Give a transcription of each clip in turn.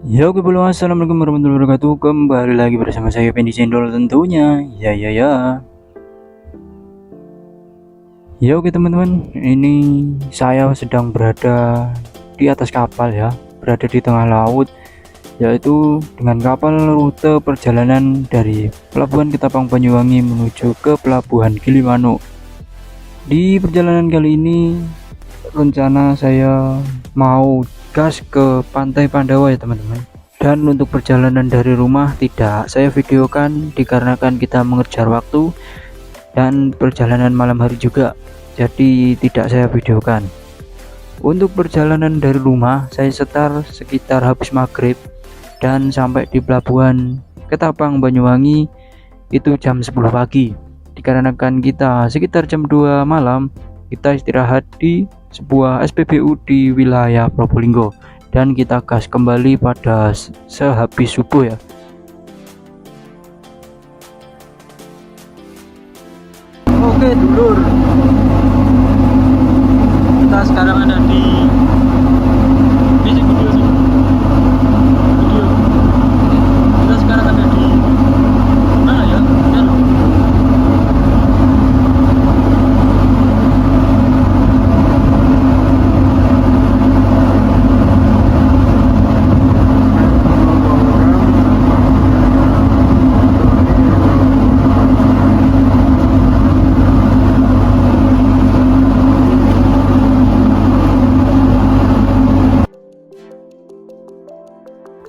Ya oke bro, assalamualaikum warahmatullahi wabarakatuh. Kembali lagi bersama saya Fendi Cendol tentunya. Ya. Ya oke teman-teman, ini saya sedang berada di atas kapal ya, berada di tengah laut, yaitu dengan kapal rute perjalanan dari Pelabuhan Ketapang Banyuwangi menuju ke Pelabuhan Gilimanuk. Di perjalanan kali ini rencana saya mau gas ke Pantai Pandawa ya teman-teman. Dan untuk perjalanan dari rumah tidak saya videokan dikarenakan kita mengejar waktu dan perjalanan malam hari juga, jadi tidak saya videokan. Untuk perjalanan dari rumah saya setar sekitar habis maghrib dan sampai di Pelabuhan Ketapang Banyuwangi itu jam 10 pagi. Dikarenakan kita sekitar jam 2 malam kita istirahat di sebuah SPBU di wilayah Probolinggo dan kita gas kembali pada sehabis subuh ya. Oke dulur, kita sekarang ada di video. Kita sekarang ada di mana ya?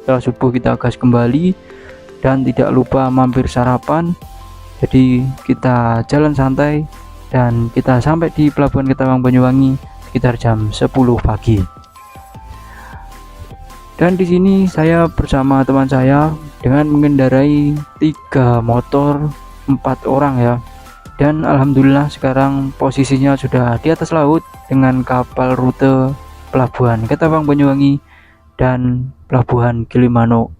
Setelah subuh kita gas kembali dan tidak lupa mampir sarapan. Jadi kita jalan santai dan kita sampai di Pelabuhan Ketapang Banyuwangi sekitar jam 10 pagi. Dan di sini saya bersama teman saya dengan mengendarai 3 motor 4 orang ya. Dan alhamdulillah sekarang posisinya sudah di atas laut dengan kapal rute Pelabuhan Ketapang Banyuwangi dan Pelabuhan Gilimanuk.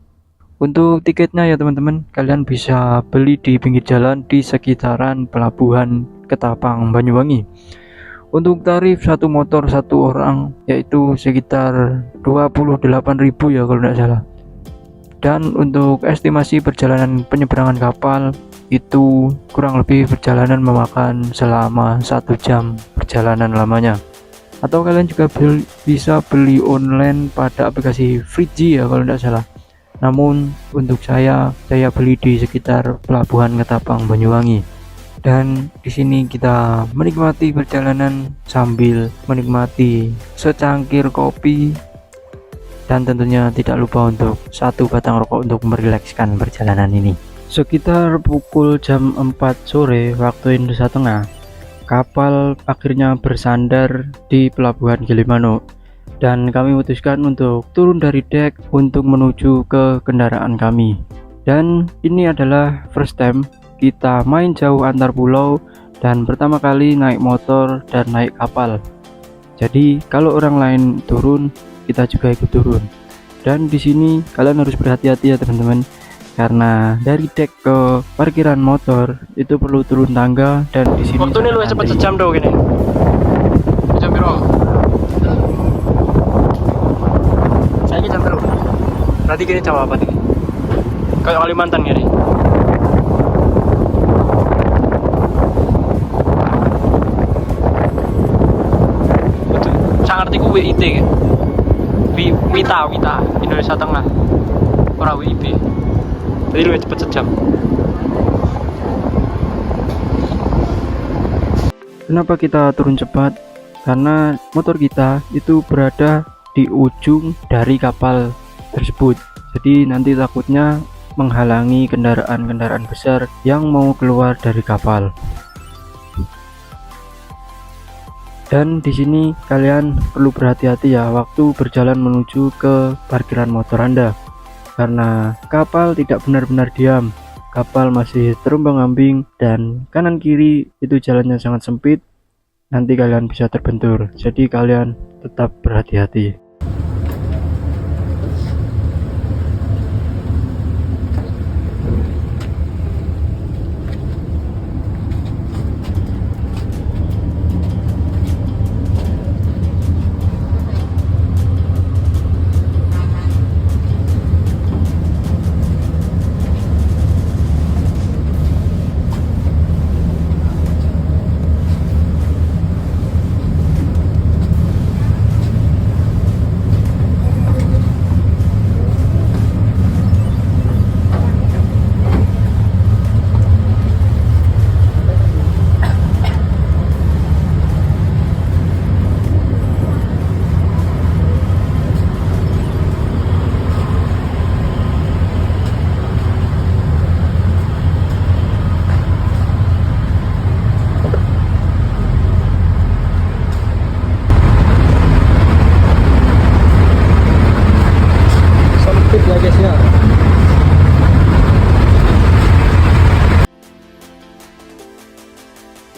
Untuk tiketnya ya teman-teman, kalian bisa beli di pinggir jalan di sekitaran Pelabuhan Ketapang Banyuwangi. Untuk tarif satu motor satu orang yaitu sekitar 28.000 ya kalau tidak salah. Dan untuk estimasi perjalanan penyeberangan kapal itu kurang lebih perjalanan memakan selama 1 jam perjalanan lamanya. Atau kalian juga bisa beli online pada aplikasi Friji ya kalau tidak salah. Namun untuk saya beli di sekitar Pelabuhan Ketapang Banyuwangi. Dan di sini kita menikmati perjalanan sambil menikmati secangkir kopi dan tentunya tidak lupa untuk 1 batang rokok untuk merilekskan perjalanan ini. Sekitar pukul jam 4 sore waktu Indonesia Tengah, kapal akhirnya bersandar di Pelabuhan Gilimanuk dan kami memutuskan untuk turun dari dek untuk menuju ke kendaraan kami. Dan ini adalah first time kita main jauh antar pulau dan pertama kali naik motor dan naik kapal. Jadi kalau orang lain turun, kita juga ikut turun. Dan di sini kalian harus berhati-hati ya teman-teman, karena dari dek ke parkiran motor itu perlu turun tangga dan di sini waktu ini lu cepet sejam dong gini. Jam berapa? Saya ini jam berapa? Berarti gini jam apa nih? Kayak Kalimantan gini. Saya ngerti ku WIT kan? Wita Indonesia Tengah. Ora WIB. Jadi lebih cepat sejam. Kenapa kita turun cepat? Karena motor kita itu berada di ujung dari kapal tersebut. Jadi nanti takutnya menghalangi kendaraan-kendaraan besar yang mau keluar dari kapal. Dan di sini kalian perlu berhati-hati ya waktu berjalan menuju ke parkiran motor Anda. Karena kapal tidak benar-benar diam, kapal masih terombang-ambing dan kanan kiri itu jalannya sangat sempit, nanti kalian bisa terbentur, jadi kalian tetap berhati-hati.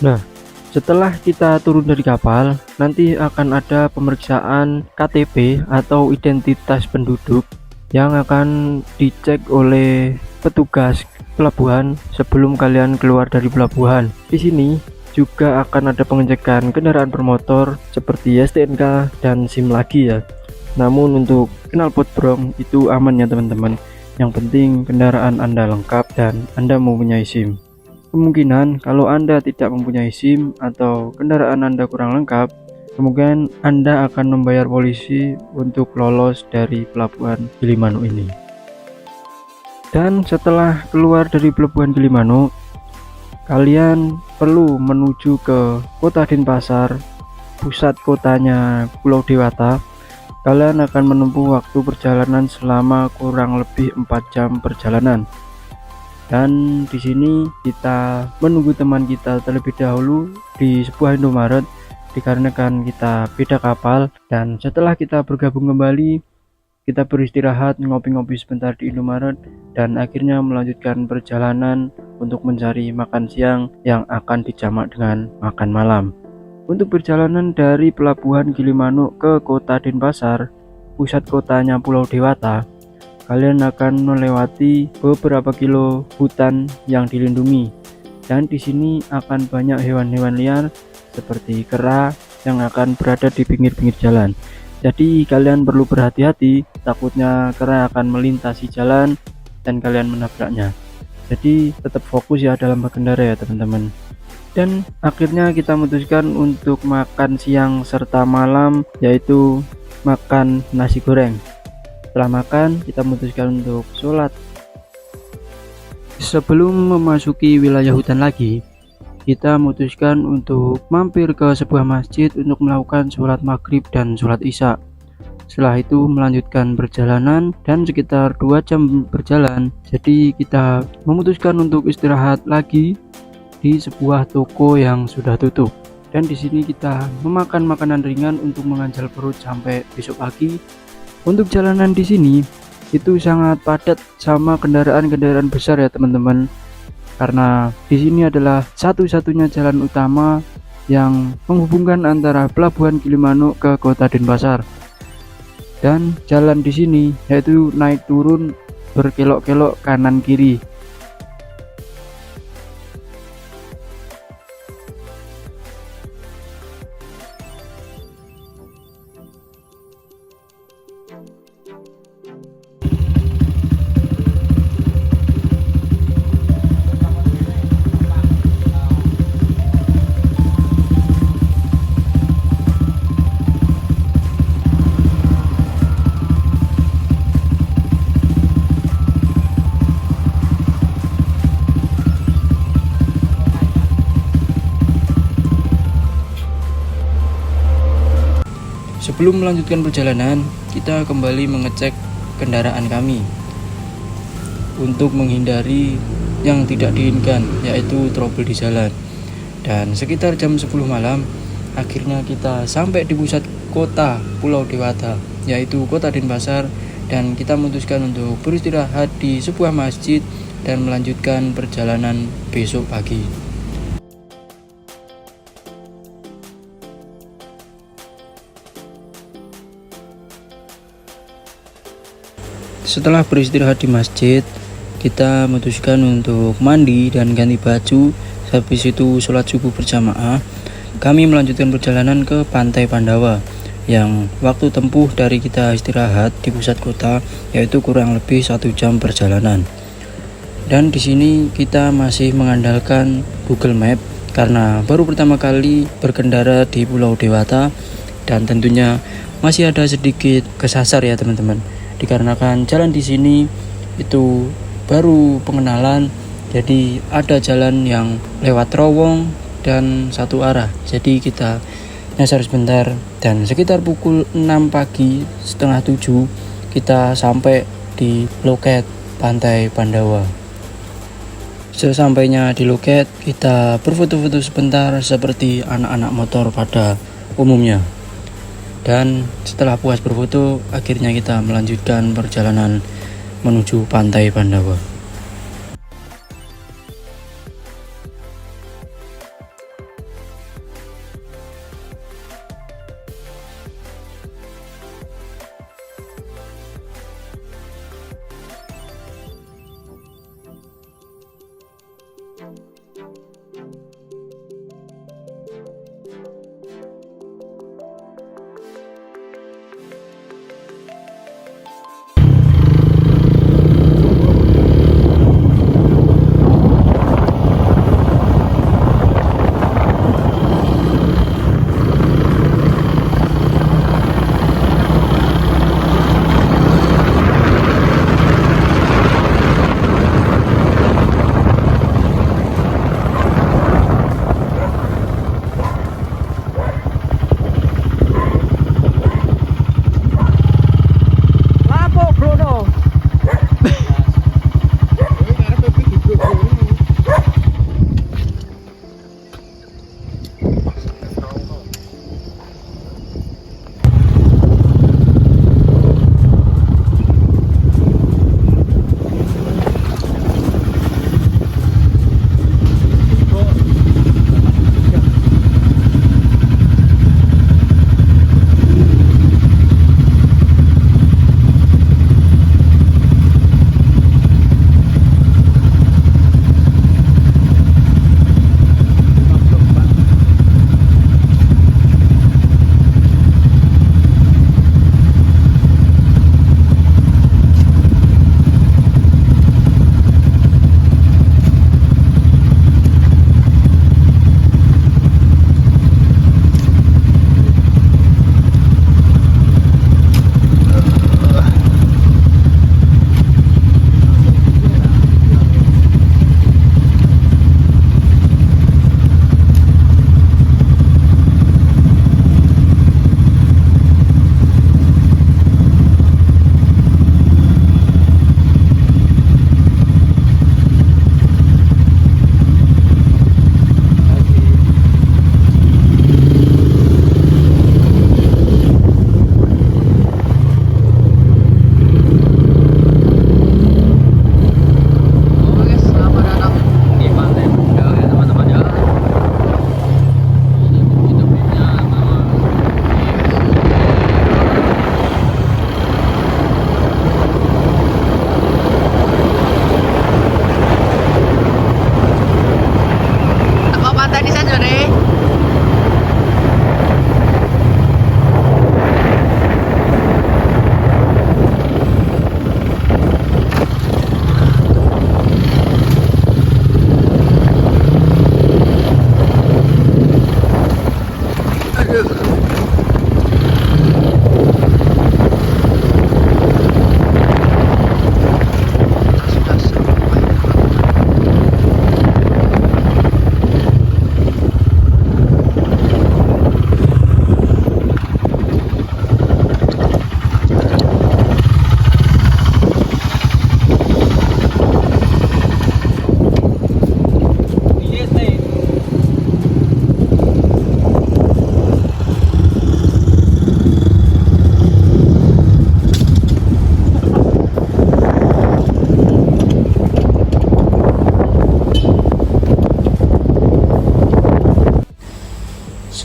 Nah, setelah kita turun dari kapal, nanti akan ada pemeriksaan KTP atau identitas penduduk yang akan dicek oleh petugas pelabuhan sebelum kalian keluar dari pelabuhan. Di sini juga akan ada pengecekan kendaraan bermotor seperti STNK dan SIM lagi ya. Namun untuk knalpot brong itu aman ya teman-teman. Yang penting kendaraan Anda lengkap dan Anda mempunyai SIM. Kemungkinan kalau Anda tidak mempunyai SIM atau kendaraan Anda kurang lengkap, kemungkinan Anda akan membayar polisi untuk lolos dari pelabuhan Gilimanuk ini. Dan setelah keluar dari pelabuhan Gilimanuk, kalian perlu menuju ke Kota Denpasar, pusat kotanya Pulau Dewata. Kalian akan menempuh waktu perjalanan selama kurang lebih 4 jam perjalanan. Dan di sini kita menunggu teman kita terlebih dahulu di sebuah Indomaret dikarenakan kita beda kapal. Dan setelah kita bergabung kembali, kita beristirahat ngopi-ngopi sebentar di Indomaret dan akhirnya melanjutkan perjalanan untuk mencari makan siang yang akan dijamak dengan makan malam. Untuk perjalanan dari pelabuhan Gilimanuk ke Kota Denpasar, pusat kotanya Pulau Dewata, kalian akan melewati beberapa kilo hutan yang dilindungi, dan di sini akan banyak hewan-hewan liar seperti kera yang akan berada di pinggir-pinggir jalan. Jadi kalian perlu berhati-hati, takutnya kera akan melintasi jalan dan kalian menabraknya. Jadi tetap fokus ya dalam berkendara ya teman-teman. Dan akhirnya kita memutuskan untuk makan siang serta malam, yaitu makan nasi goreng. Setelah makan, kita memutuskan untuk sholat. Sebelum memasuki wilayah hutan lagi, kita memutuskan untuk mampir ke sebuah masjid untuk melakukan sholat maghrib dan sholat isya. Setelah itu melanjutkan perjalanan dan sekitar 2 jam berjalan. Jadi kita memutuskan untuk istirahat lagi di sebuah toko yang sudah tutup. Dan di sini kita memakan makanan ringan untuk menganjal perut sampai besok pagi. Untuk jalanan di sini itu sangat padat sama kendaraan-kendaraan besar ya teman-teman. Karena di sini adalah satu-satunya jalan utama yang menghubungkan antara pelabuhan Gilimanuk ke Kota Denpasar. Dan jalan di sini yaitu naik turun berkelok-kelok kanan kiri. Sebelum melanjutkan perjalanan, kita kembali mengecek kendaraan kami untuk menghindari yang tidak diinginkan, yaitu trouble di jalan. Dan sekitar jam 10 malam, akhirnya kita sampai di pusat kota Pulau Dewata, yaitu Kota Denpasar, dan kita memutuskan untuk beristirahat di sebuah masjid dan melanjutkan perjalanan besok pagi. Setelah beristirahat di masjid, kita memutuskan untuk mandi dan ganti baju. Habis itu sholat subuh berjamaah. Kami melanjutkan perjalanan ke Pantai Pandawa yang waktu tempuh dari kita istirahat di pusat kota yaitu kurang lebih 1 jam perjalanan. Dan di sini kita masih mengandalkan Google Map karena baru pertama kali berkendara di Pulau Dewata dan tentunya masih ada sedikit kesasar ya teman-teman. Dikarenakan jalan di sini itu baru pengenalan, jadi ada jalan yang lewat terowong dan satu arah. Jadi kita nyasar sebentar dan sekitar pukul 6 pagi, setengah 7 kita sampai di loket Pantai Pandawa. Sesampainya di loket, kita berfoto-foto sebentar seperti anak-anak motor pada umumnya. Dan setelah puas berfoto, akhirnya kita melanjutkan perjalanan menuju Pantai Pandawa.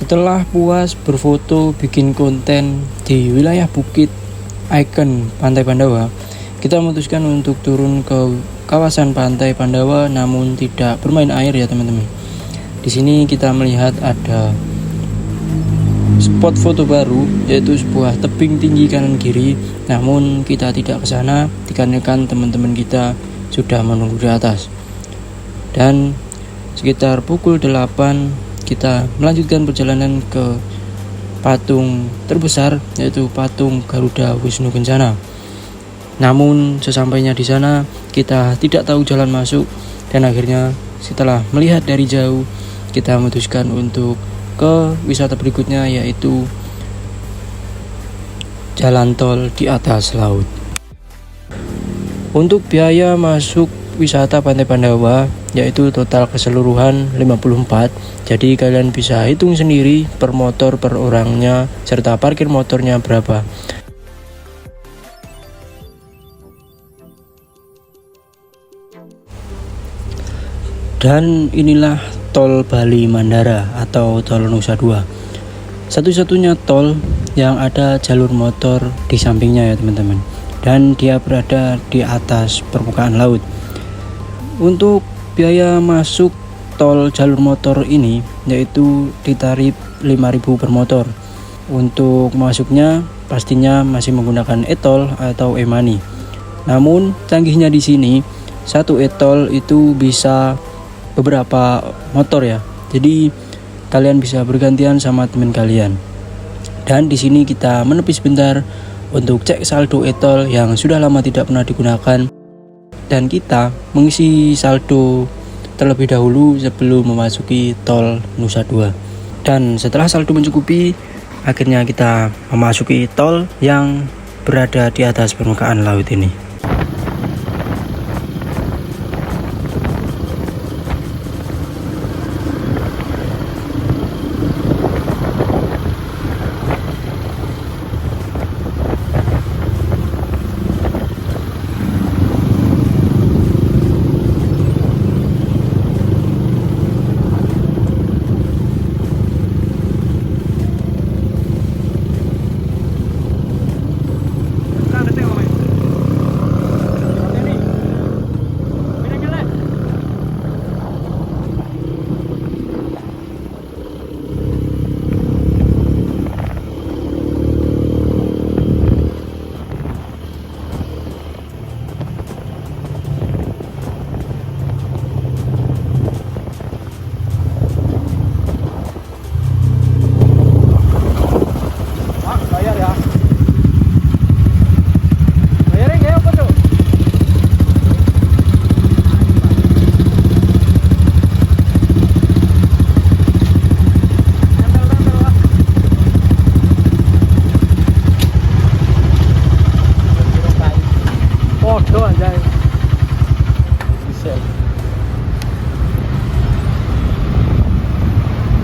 Setelah puas berfoto bikin konten di wilayah Bukit Icon Pantai Pandawa, kita memutuskan untuk turun ke kawasan Pantai Pandawa namun tidak bermain air ya teman-teman. Di sini kita melihat ada spot foto baru, yaitu sebuah tebing tinggi kanan kiri, namun kita tidak ke sana dikarenakan teman-teman kita sudah menunggu di atas. Dan sekitar pukul 8 kita melanjutkan perjalanan ke patung terbesar, yaitu patung Garuda Wisnu Kencana. Namun sesampainya di sana kita tidak tahu jalan masuk, dan akhirnya setelah melihat dari jauh kita memutuskan untuk ke wisata berikutnya, yaitu jalan tol di atas laut. Untuk biaya masuk wisata Pantai Pandawa yaitu total keseluruhan 54. Jadi kalian bisa hitung sendiri per motor per orangnya serta parkir motornya berapa. Dan inilah tol Bali Mandara atau tol Nusa Dua. Satu-satunya tol yang ada jalur motor di sampingnya ya teman-teman. Dan dia berada di atas permukaan laut. Untuk biaya masuk tol jalur motor ini yaitu ditarif 5.000 per motor. Untuk masuknya pastinya masih menggunakan e-tol atau e-money. Namun canggihnya di sini satu e-tol itu bisa beberapa motor ya. Jadi kalian bisa bergantian sama teman kalian. Dan di sini kita menepi sebentar untuk cek saldo e-tol yang sudah lama tidak pernah digunakan dan kita mengisi saldo terlebih dahulu sebelum memasuki tol Nusa Dua. Dan setelah saldo mencukupi, akhirnya kita memasuki tol yang berada di atas permukaan laut ini.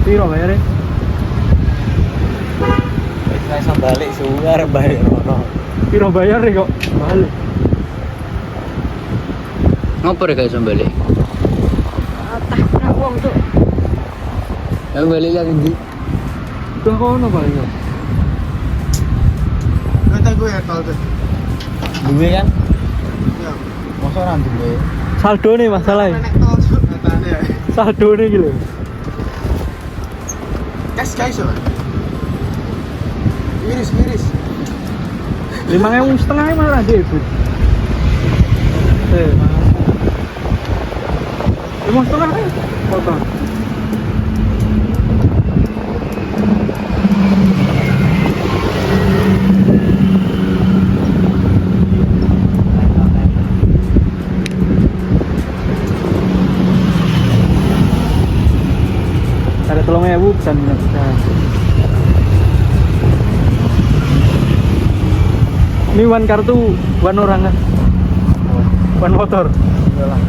Piro bayare? Wis balik suwer bayar ono. Piro bayare kok balik? Ngopo rek iso balik? Tak wong tuh. Yang balik lagi ndi? Udah kono paling ya. Kata gue ya tol tuh. Duwe kan? Ya, Mosok ora duwe. Saldo nih masalahnya. naik tol tuh katanya. Saldo nih gitu. Kas guys, sob. Miris. 5.500 malah debut. 5.500 potong. Ada 3.000 bisa minyak bisa. Ini one kartu, one orang kan? One motor. Iyalah.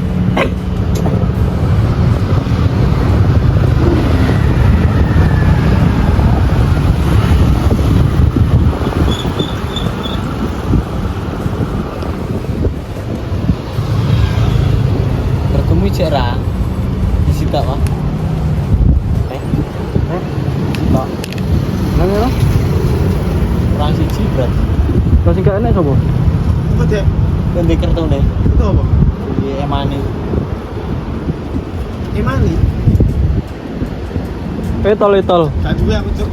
Bertemu cara disita Pak. Disita. Nang ngono? Kurang siji berarti. Lah sing gak enak sapa? Apa dek? Ganti kartune. Itu apa? Di emani. Emani? Etol. Gak duwe aku cuk.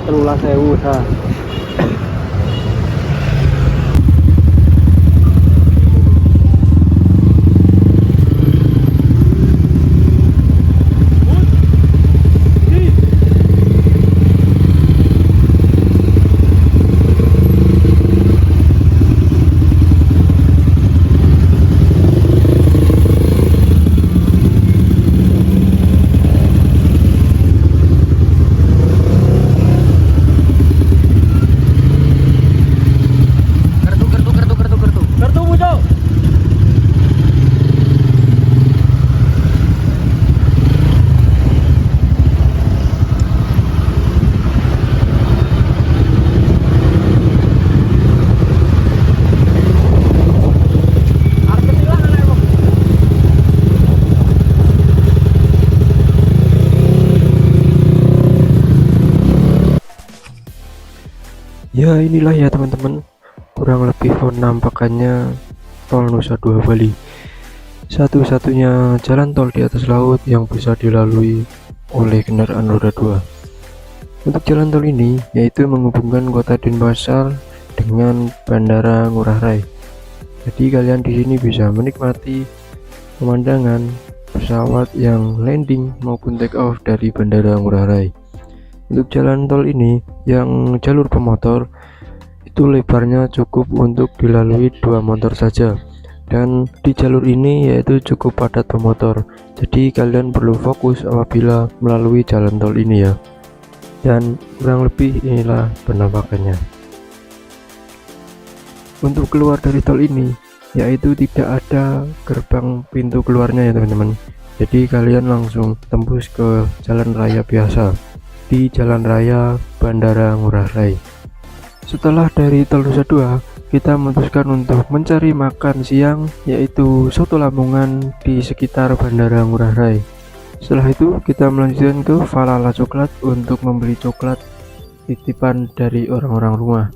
Telulah sewu ha. Ya inilah ya teman-teman, kurang lebih penampakannya tol Nusa Dua Bali, satu-satunya jalan tol di atas laut yang bisa dilalui oleh kendaraan roda 2. Untuk jalan tol ini yaitu menghubungkan kota Denpasar dengan Bandara Ngurah Rai. Jadi kalian di sini bisa menikmati pemandangan pesawat yang landing maupun take off dari Bandara Ngurah Rai. Untuk jalan tol ini yang jalur pemotor itu lebarnya cukup untuk dilalui 2 motor saja, dan di jalur ini yaitu cukup padat pemotor, jadi kalian perlu fokus apabila melalui jalan tol ini ya. Dan kurang lebih inilah penampakannya. Untuk keluar dari tol ini yaitu tidak ada gerbang pintu keluarnya ya teman-teman, jadi kalian langsung tembus ke jalan raya biasa di Jalan Raya Bandara Ngurah Rai. Setelah dari tol Nusa Dua, kita memutuskan untuk mencari makan siang yaitu soto Lamongan di sekitar Bandara Ngurah Rai. Setelah itu kita melanjutkan ke Falala Coklat untuk membeli coklat titipan dari orang-orang rumah.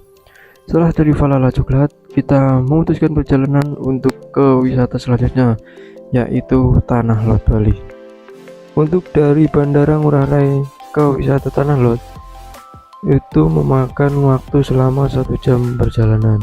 Setelah dari Falala Coklat, kita memutuskan perjalanan untuk ke wisata selanjutnya yaitu Tanah Lot Bali. Untuk dari Bandara Ngurah Rai ke wisata Tanah Lot itu memakan waktu selama 1 jam perjalanan.